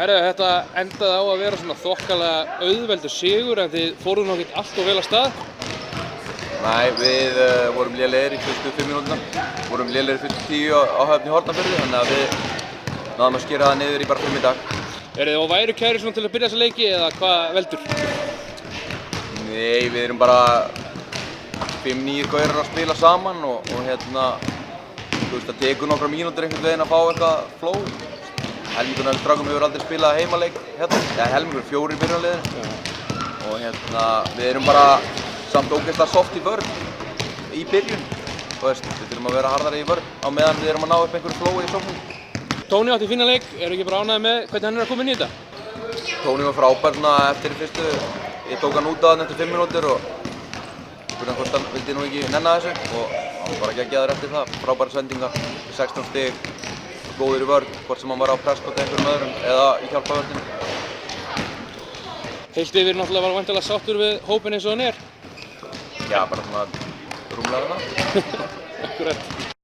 Herru, þetta endaði á að vera svona þokkalega auðveldur sigur en þið fóruð nú ekkert allt of vel af stað. Nei, við vorum lélegir í fyrstu 5 mínúturnar. Vorum lélegir í fyrstu 10 á Höfn í Hornafirði, þannig að við náðum að skera það niður í bara 5 í dag. Eru þið á væru kæri svona til að byrja þessa leiki eða hvað veldur? Nei, við erum bara 5-9 gaurar að spila saman og þú veist, það tekur nokkra mínútur einhvern veginn að fá eitthvað flow. Helmingurinn af strákum hefur aldrei spilað heimaleik hérna, eða helmingur 4 í byrjunarliðinu. Og við erum bara samt ógeðslega soft í vörn í byrjun. Þú veist, við þurfum að vera harðari í vörn á meðan við erum að ná upp einhverju flowi í sóknum. Tóni átti fínan leik, eru ekki bara ánægðir með hvernig hann er að koma inn í þetta? Tóni var frábær eftir í fyrstu. Ég tók hann út af hann eftir 5 mínútur og spurði hann hvort hann vildi nú ekki nenna þessu og hann var bara geggjaður eftir það. Frábærar sendingar, 16 stig, góður í vörn, hvort sem hann var á presskoti einhverjum öðrum eða í hjálpavörnum. Heilt yfir náttúrulega var væntanlega sáttur við hópinn eins og hann er. Já, bara svona rúmlega það. Akkurat.